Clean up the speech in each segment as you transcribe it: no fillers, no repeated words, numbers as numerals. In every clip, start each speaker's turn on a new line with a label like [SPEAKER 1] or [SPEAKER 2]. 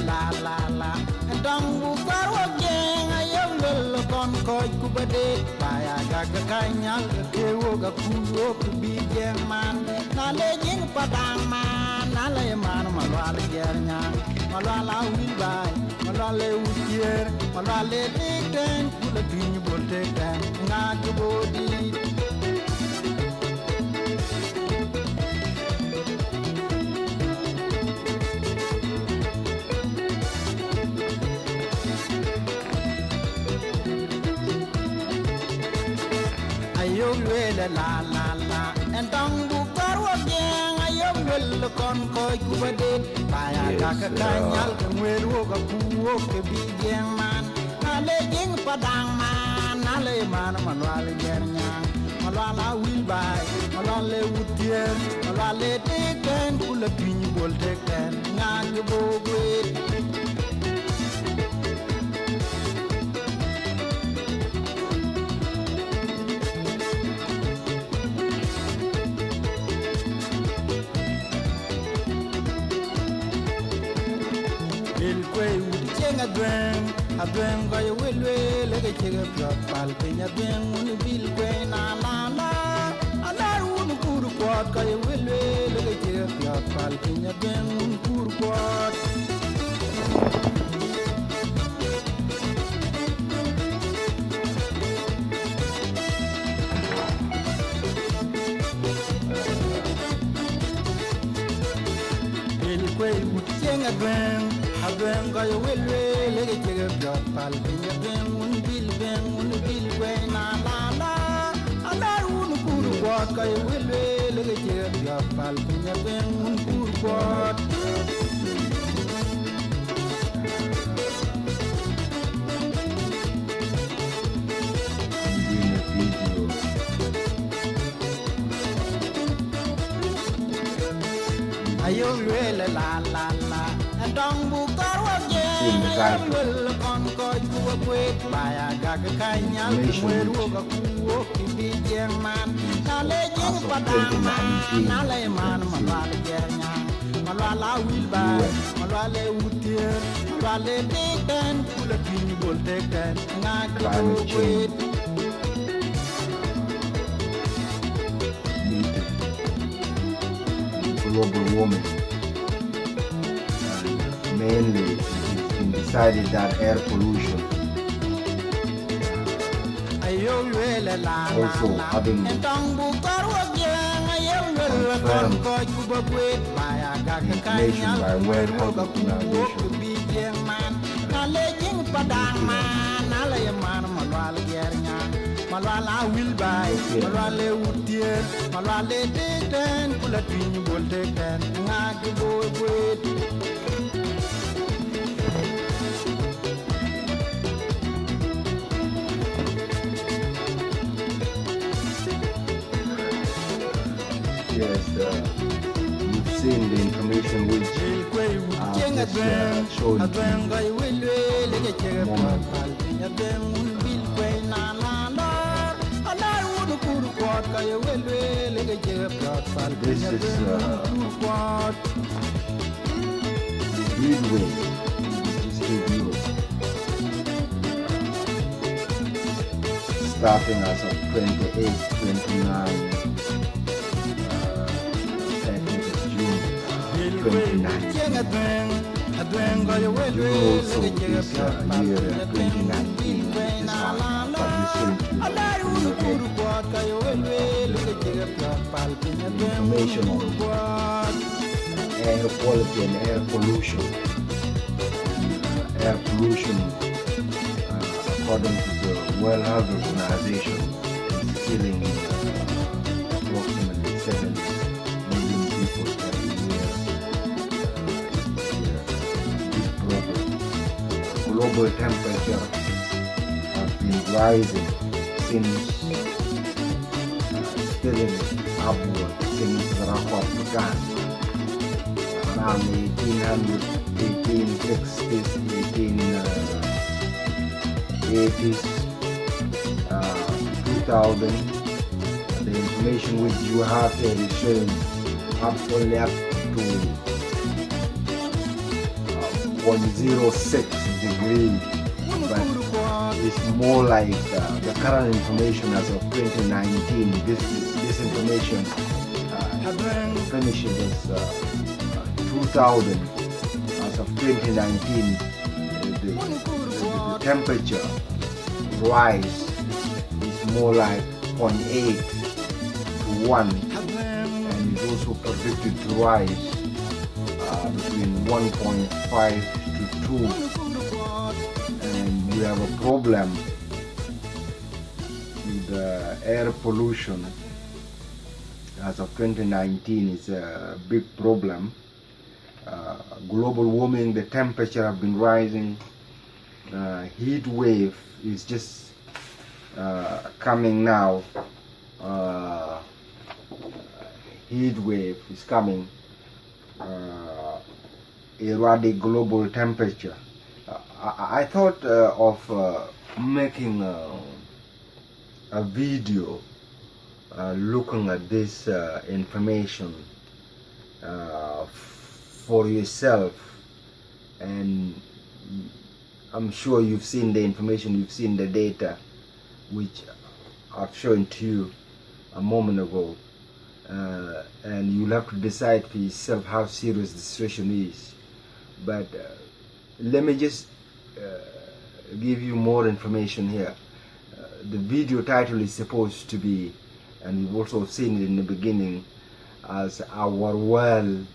[SPEAKER 1] la dong bu karo jeng ayam lel kon ko ku bade baya ga kanyal ke wo ga ku wo ku bi jeng man na le jeng padang man na le man ma wal jernya ma la wi bay ma le utier ma le den ku le tin bol te den na ku bodi la and dong bu karo jeng ayam lel kon ko ku bade baya ga kanyal ke wo ga ku wo ke bi jeng man na le jeng padang man na le man ma wal jernya ma la wil bay ma le utier ma le den ku le tin bol te den na ge bo gwe adwen go ye welwe le ke chege plot pal pinya ben un bil kwe na ala un kur kwat go ye welwe le ke chege plot pal pinya ben un kur kwat bil kwe ut chenga adwen go ye welwe le ke chege plot pal pinya ben un bil kwe na ala un kur kwat go ye welwe le ke chege plot pal pinya ben un kur kwat ayo le la dong bu karo jeng ayam lel kon ko ku kwe baya ga kanyal ku wo ga ku wo ki bi jeng man na le jeng padang man na le man ma wal jernya ma la wil bay ma le utier ma le den ku le tin bol te den na ku kwe
[SPEAKER 2] global warming. Mainly, it's been decided that air pollution also having confirmed information by World Health Organization.
[SPEAKER 1] Malala will buy, Malale Utier, Malale Dayton, Pulatin, Boltecan, Nagibo, wait.
[SPEAKER 2] Yes, you've seen the information which showed you this is Midway. This is Europe. Starting as of 28, 29, 30th of June 2019. You also this year 2019 is information on air quality and air pollution. Air pollution, according to the World Health Organization, is killing approximately 7 million people every year. Big problem. Global temperature has been rising since still upward since the record began around 1800, 1860s, 1880s, 2000. The information which you have here is showing up only up to 0.06 degree, but it's more like the current information as of 2019. This information finishes as 2000. As of 2019, the temperature rise is more like 0.8 to 1, and is also predicted to rise between 1.5 to 2, and we have a problem with air pollution. As of 2019, it's a big problem. Global warming, the temperature have been rising. Heat wave is just coming now. Heat wave is coming. Erratic global temperature. I thought of making a video looking at this information for yourself, and I'm sure you've seen the information, you've seen the data which I've shown to you a moment ago, and you'll have to decide for yourself how serious the situation is. But let me just give you more information here. The video title is supposed to be, and we've also seen it in the beginning, as Our World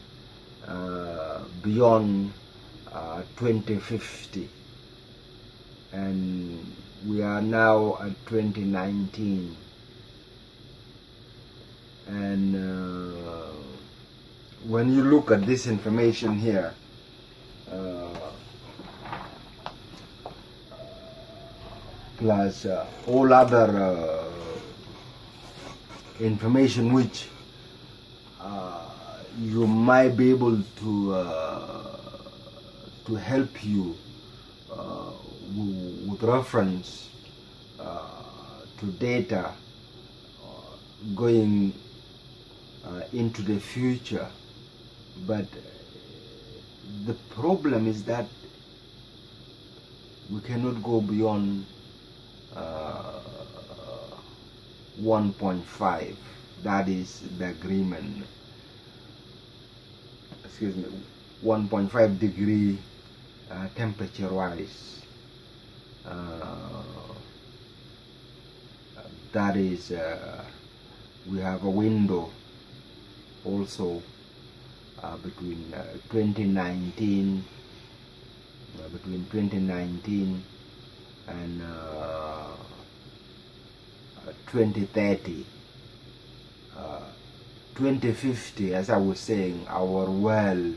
[SPEAKER 2] Beyond 2050, and we are now at 2019, and when you look at this information here, plus all other information which you might be able to help you with reference to data going into the future. But the problem is that we cannot go beyond 1.5. That is the agreement. Excuse me, 1.5 degree temperature rise. That is, we have a window also between 2019 and 2030. 2050, as I was saying, our world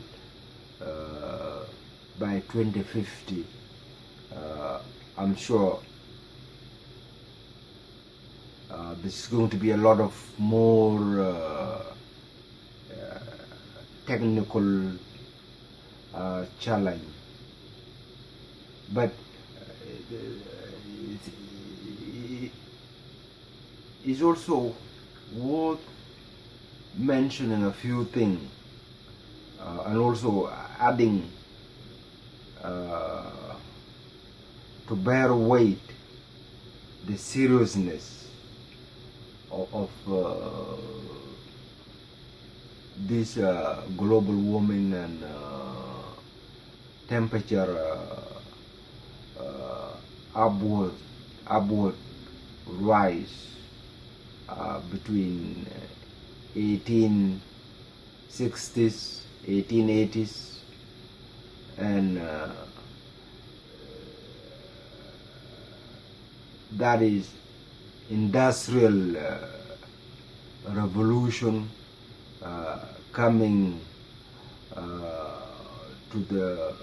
[SPEAKER 2] by 2050, I'm sure this is going to be a lot of more technical challenge, but it's also worth mentioning a few things, and also adding to bear weight the seriousness of this global warming and temperature upward rise between 1860s, 1880s, and that is industrial revolution coming to the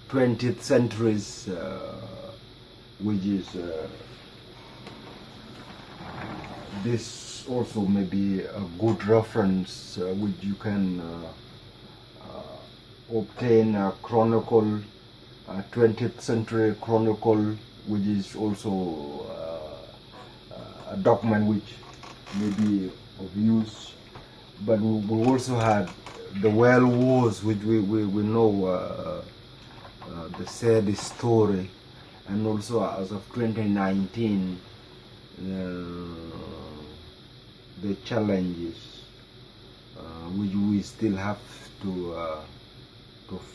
[SPEAKER 2] 20th centuries, which is this also may be a good reference which you can obtain a chronicle, 20th century chronicle, which is also a document which may be of use. But we also had the world wars, which we know the sad story, and also as of 2019, the challenges which we still have to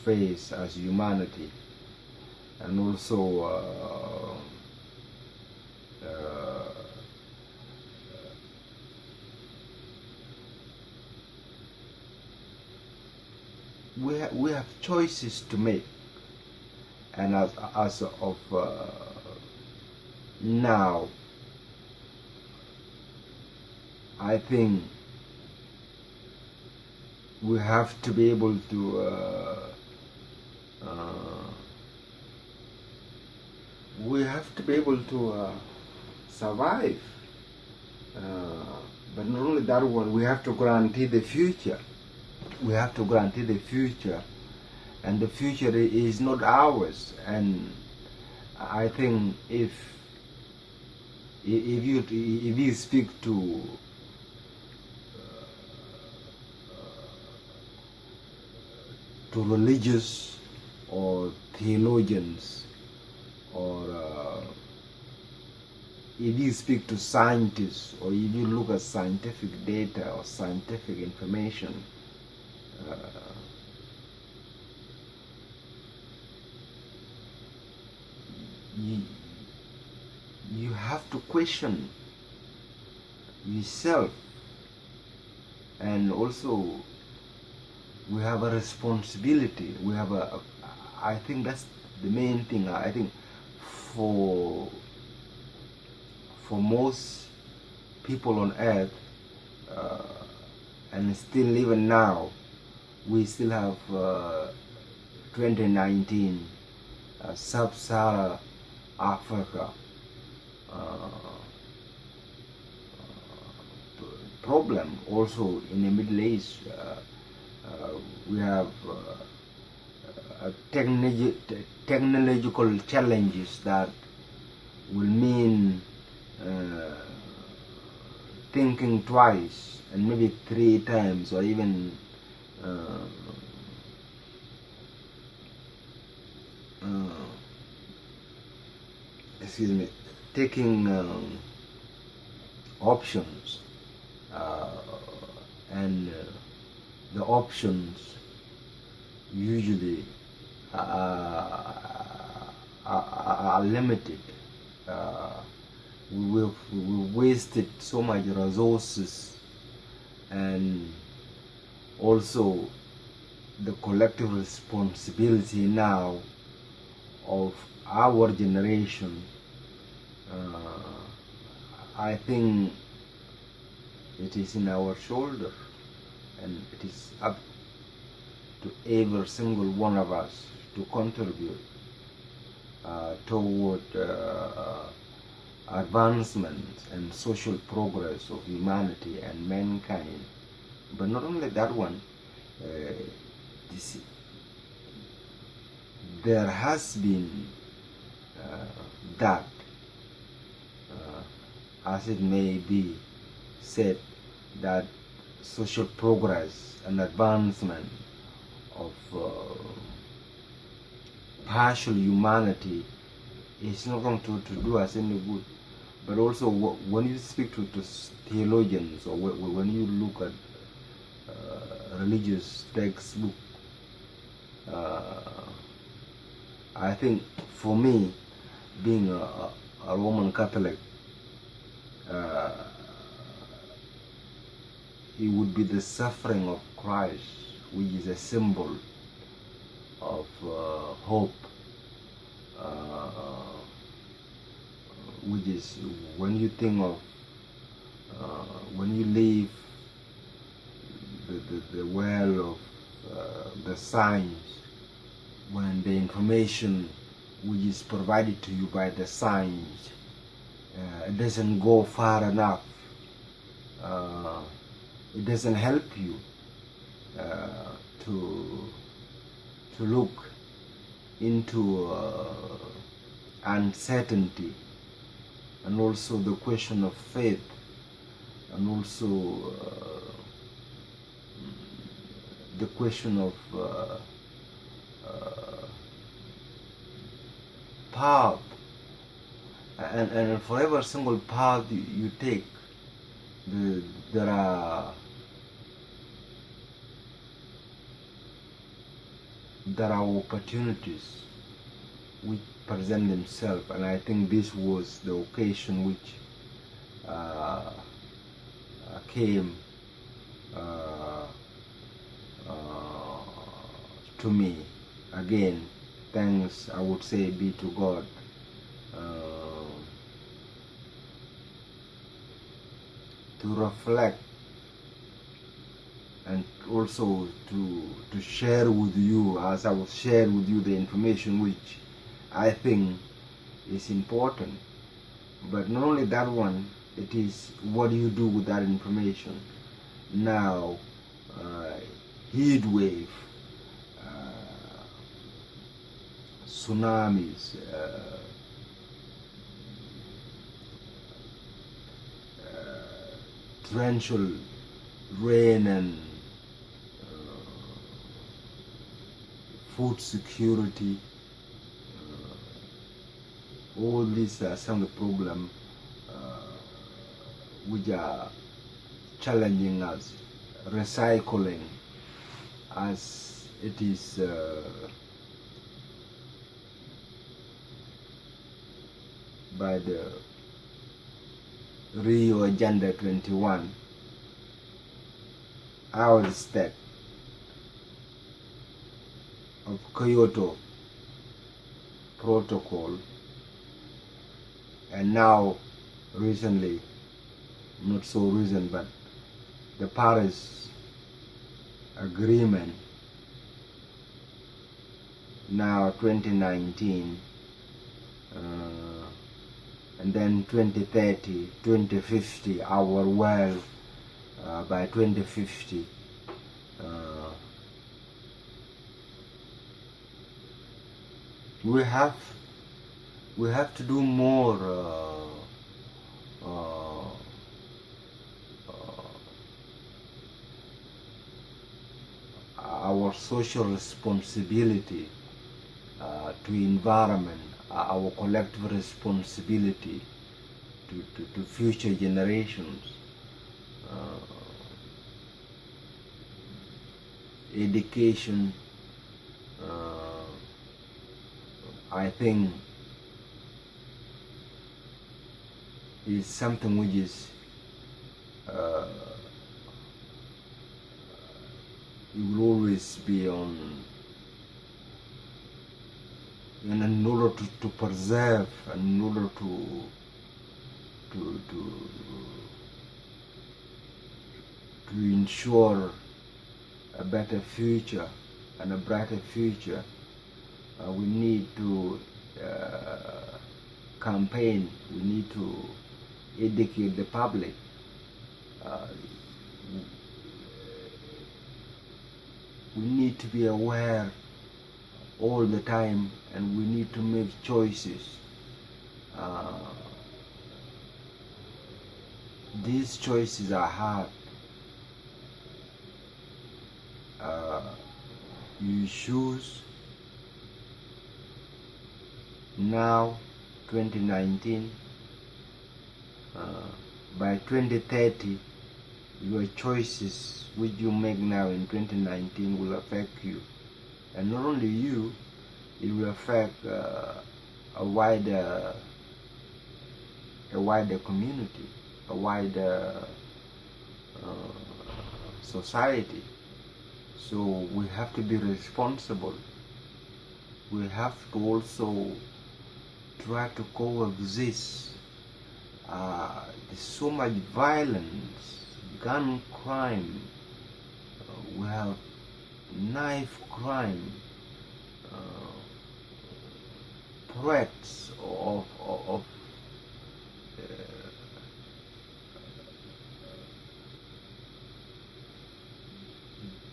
[SPEAKER 2] face as humanity, and also we have choices to make, and as of now, I think we have to be able to survive, but not only that one, we have to guarantee the future. We have to guarantee the future, and the future is not ours. And I think if you speak to religious or theologians, or if you speak to scientists, or if you look at scientific data or scientific information, you have to question yourself, and also we have a responsibility. We have I think that's the main thing. I think for most people on earth, and still even now, we still have 2019 Sub-Saharan Africa problem. Also in the Middle East, we have technological challenges that will mean thinking twice and maybe 3 times, or even taking options, and the options usually are limited. We've wasted so much resources, and also the collective responsibility now of our generation. I think it is in our shoulder, and it is up to every single one of us to contribute toward advancement and social progress of humanity and mankind. But not only that one, there has been that, as it may be said, that social progress and advancement of partial humanity is not going to do us any good. But also, when you speak to theologians, or when you look at religious textbook, I think for me, being a Roman Catholic, it would be the suffering of Christ, which is a symbol of hope, which is when you think of, when you leave the well of the science, when the information which is provided to you by the science doesn't go far enough, it doesn't help you to look into uncertainty, and also the question of faith, and also the question of path, and for every single path you take, there are opportunities which present themselves, and I think this was the occasion which came to me. Again, thanks, I would say, be to God. To reflect and also to share with you, as I will share with you the information which I think is important. But not only that one, it is what do you do with that information. Now, heat wave, tsunamis, torrential rain, and food security. All these are some of the problems which are challenging us. Recycling, as it is by the Rio Agenda 21, our step of Kyoto Protocol, and now recently, not so recent, but the Paris Agreement, now 2019, and then 2030, 2050, our world by 2050. We have to do more our social responsibility to environment, our collective responsibility to future generations. Education, I think, is something which is it will always be on, and in order to preserve, and in order to ensure a better future and a brighter future, we need to campaign, we need to educate the public. We need to be aware all the time, and we need to make choices. These choices are hard. You choose now, 2019, by 2030, your choices which you make now in 2019 will affect you, and not only you, it will affect a wider community, a wider society. So we have to be responsible. We have to also try to coexist. There's so much violence, gun crime, we have knife crime, threats of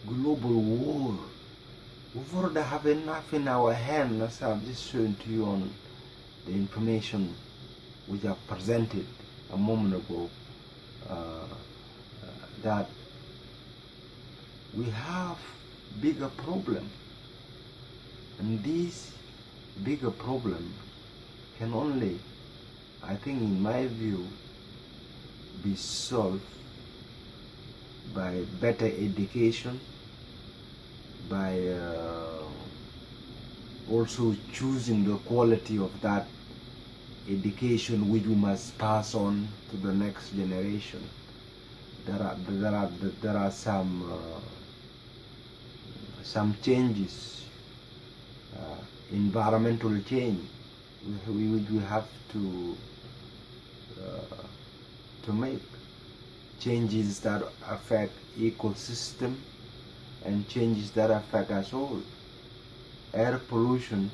[SPEAKER 2] global war. We've already have enough in our hands, as I've just shown to you on the information which I presented a moment ago, that we have bigger problem, and these bigger problems can only, I think in my view, be solved by better education, by also choosing the quality of that education which we must pass on to the next generation. There are some changes, environmental change, which we have to make, changes that affect ecosystem and changes that affect us all. Air pollution,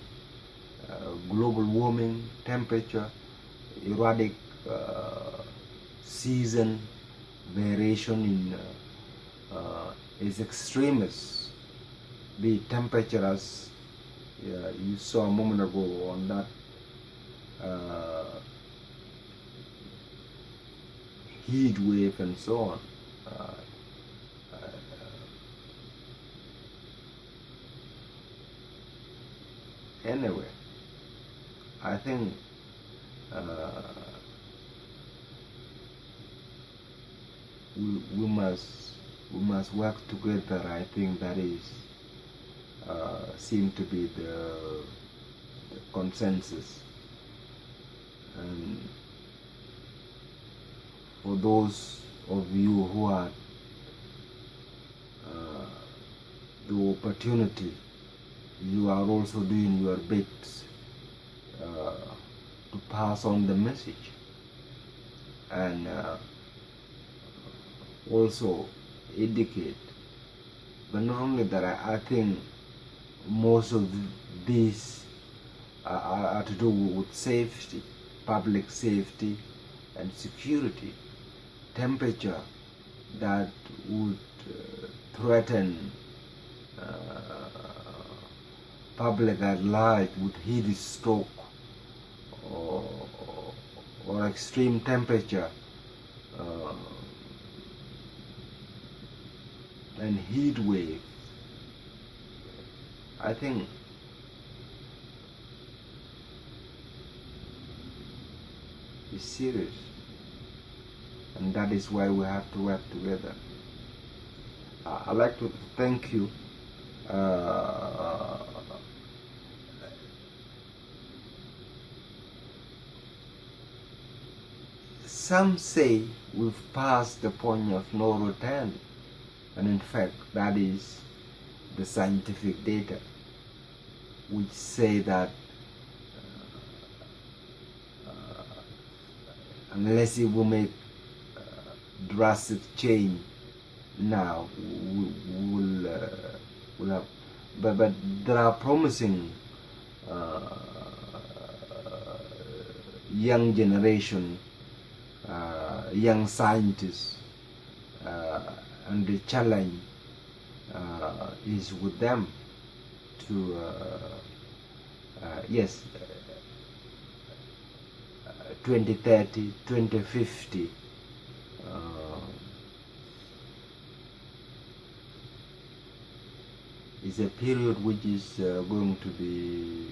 [SPEAKER 2] global warming, temperature, erratic season variation is extremist. The temperature, as you saw a moment ago on that heat wave and so on. Anyway, I think we must work together. I think that is seem to be the consensus. And for those of you who had the opportunity, you are also doing your bit to pass on the message, and also educate. But not only that, I think most of these are to do with safety, public safety and security. Temperature that would threaten public at large with heat stroke or extreme temperature and heat wave. I think it's serious, and that is why we have to work together. I'd like to thank you. Some say we've passed the point of no return, and in fact that is the scientific data, which say that unless we make drastic change now, we'll have, but there are promising young generation, young scientists, and the challenge is with them to yes, 2030, 2050 is a period which is going to be,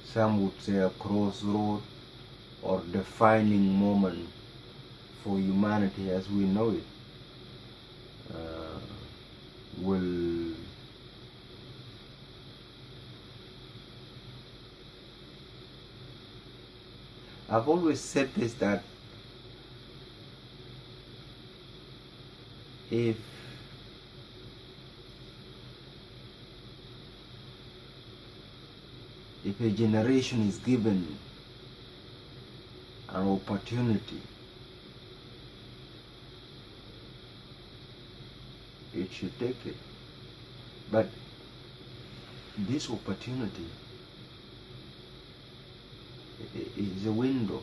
[SPEAKER 2] some would say, a crossroad or defining moment for humanity as we know it. Will I've always said this, that if a generation is given an opportunity, it should take it. But this opportunity is a window.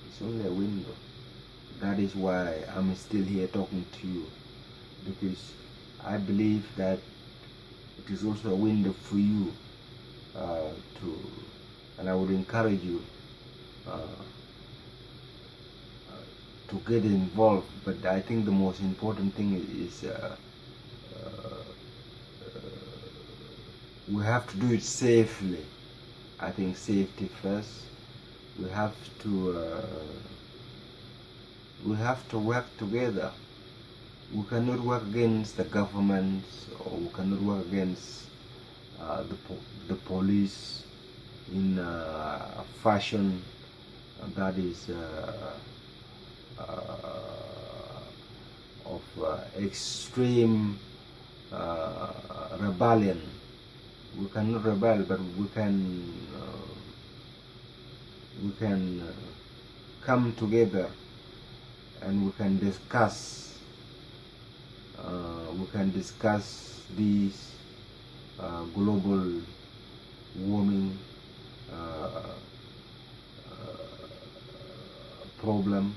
[SPEAKER 2] It's only a window. That is why I'm still here talking to you, because I believe that it is also a window for you and I would encourage you to get involved. But I think the most important thing is we have to do it safely, I think safety first. We have to work together. We cannot work against the government, or we cannot work against the police in a fashion that is of extreme rebellion. We cannot rebel, but we can come together and we can discuss these global warming problem,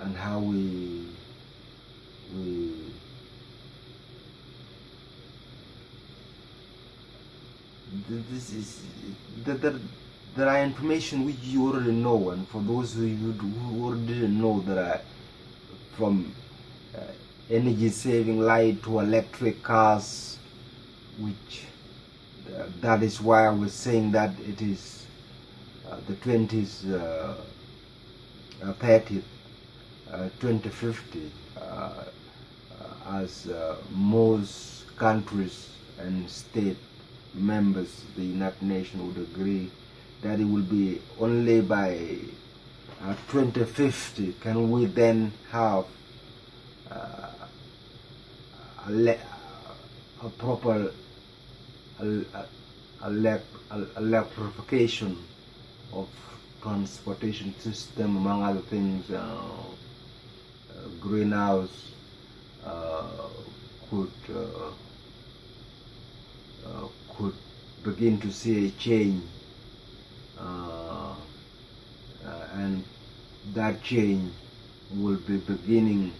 [SPEAKER 2] and how we this is there are information which you already know, and for those who already didn't know, there are from energy saving light to electric cars, which that is why I was saying that it is the 2050 as most countries and state members, the United Nations would agree that it will be only by 2050 can we then have a proper electrification of transportation system, among other things. Greenhouse could begin to see a change, and that change will be beginning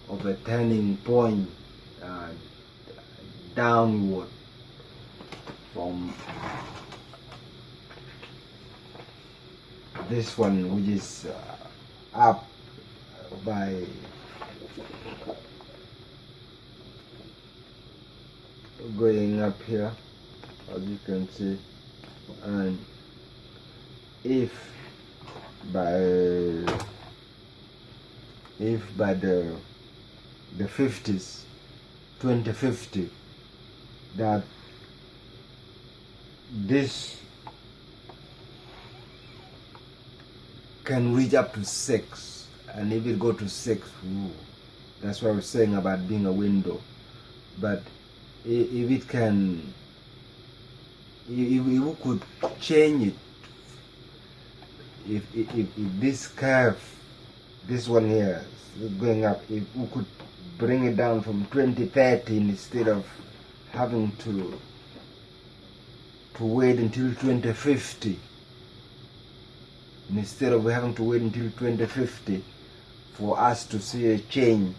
[SPEAKER 2] of a turning point downward from this one, which is up by going up here, as you can see. And if by the 50s, 2050, that this can reach up to 6, and if it go to 6, that's what I was saying about being a window. But if it can, if we could change it, if this curve, this one here is going up, if we could bring it down from 2030 instead of having to wait until 2050, instead of having to wait until 2050 for us to see a change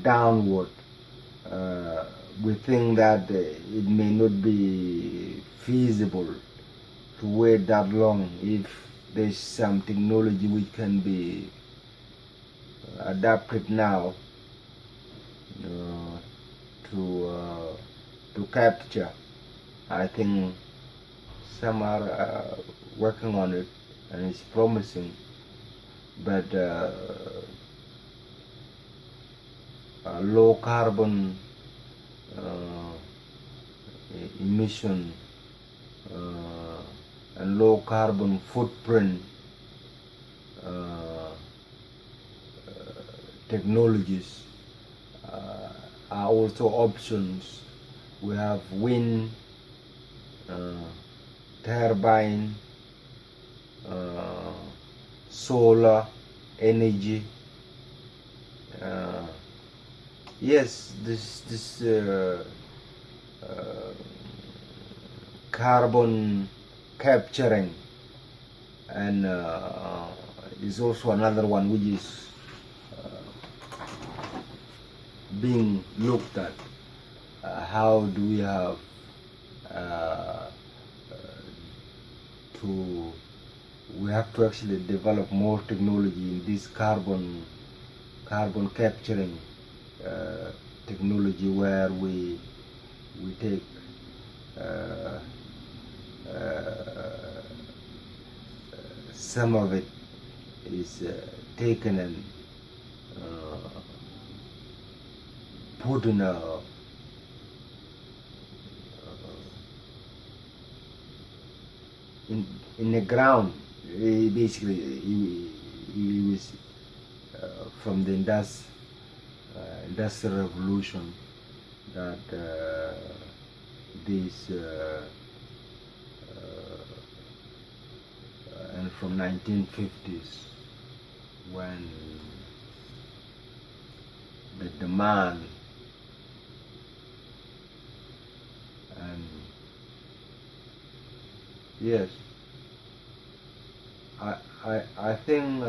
[SPEAKER 2] downward, we think that it may not be feasible to wait that long if there's some technology which can be adapted now to capture. I think some are working on it, and it's promising, but low carbon emission and low carbon footprint technologies are also options. We have wind, turbine, solar energy. Yes, this carbon capturing, and is also another one which is being looked at. How do we have we have to actually develop more technology in this carbon capturing technology, where we take some of it is taken and put in the ground. Basically, he was from the industrial revolution that this and from 1950s when the demand and yes, I think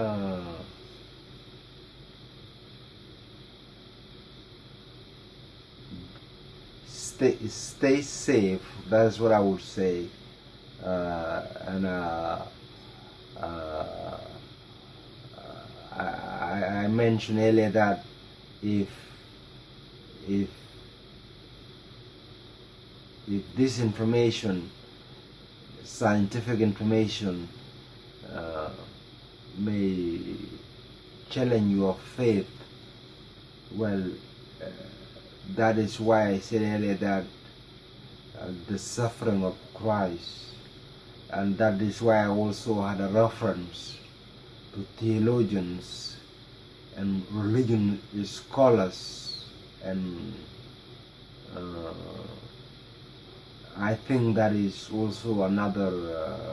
[SPEAKER 2] stay safe. That's what I would say. And I mentioned earlier that if this information, scientific information, may challenge your faith, well, that is why I said earlier that the suffering of Christ, and that is why I also had a reference to theologians and religion scholars, and I think that is also another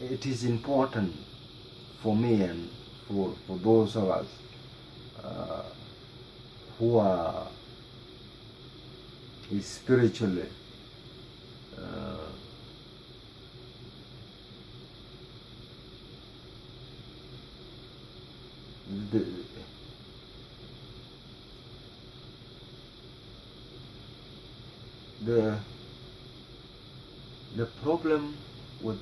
[SPEAKER 2] it is important for me and for those of us who are spiritually the problem with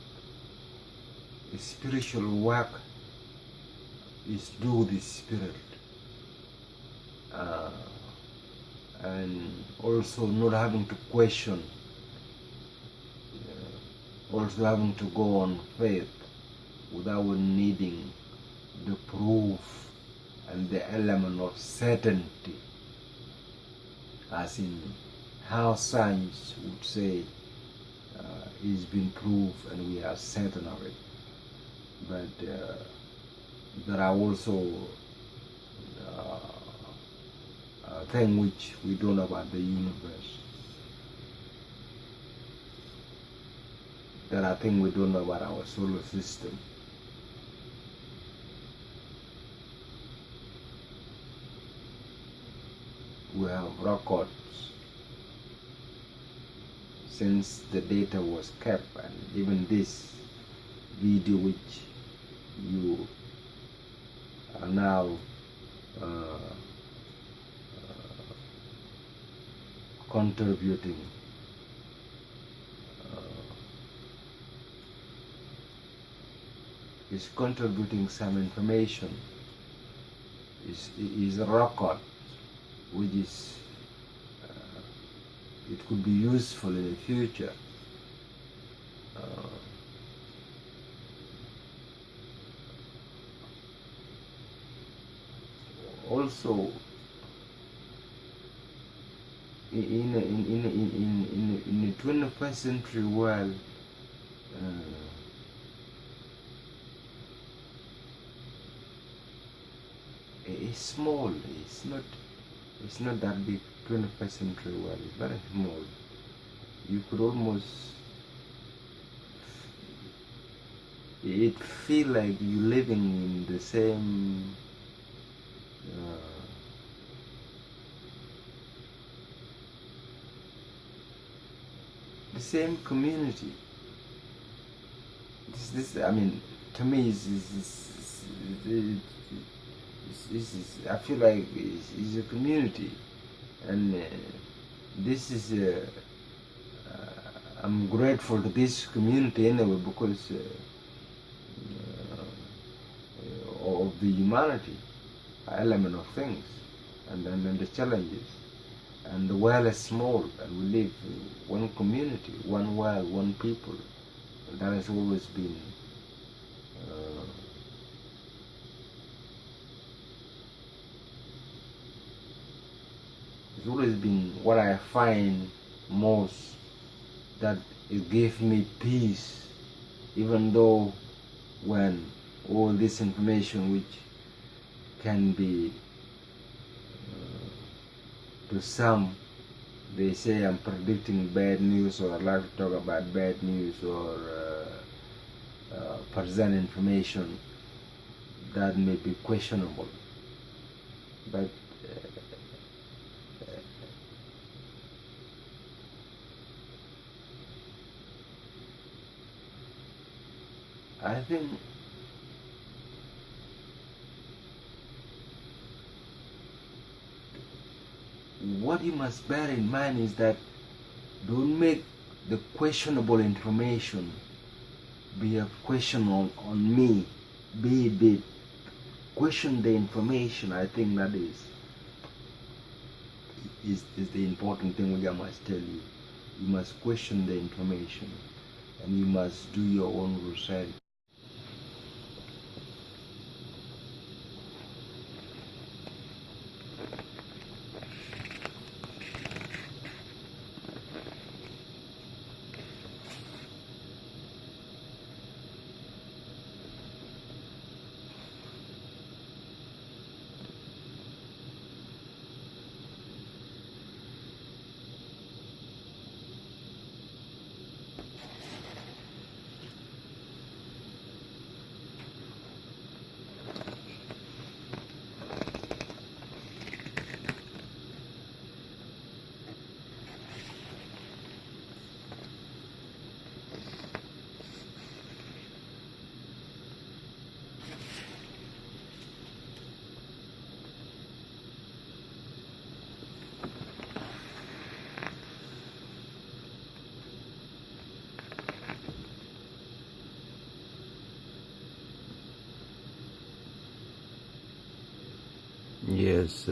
[SPEAKER 2] spiritual work is due with the spirit, and also not having to question, also having to go on faith without needing the proof and the element of certainty, as in how science would say it's been proved and we are certain of it. But there are also things which we don't know about the universe. There are things we don't know about our solar system. We have records since the data was kept, and even this video which you are now contributing is contributing some information, is a record which is it could be useful in the future. Also, in the 21st century world, it's small. It's not that big. 21st century world is very small. You could almost it feel like you living in the same community. This I mean, to me, I feel like it's a community, and this is I'm grateful to this community anyway, because of the humanity element of things, and then the challenges. And the world is small, and we live in one community, one world, one people. And that has always been it's always been what I find most, that it gave me peace, even though when all this information which can be to some, they say I'm predicting bad news, or I like to talk about bad news, or present information that may be questionable, but I think what you must bear in mind is that don't make the questionable information be a question on me. Be question the information. I think that is the important thing which I must tell you. You must question the information, and you must do your own research. Yes,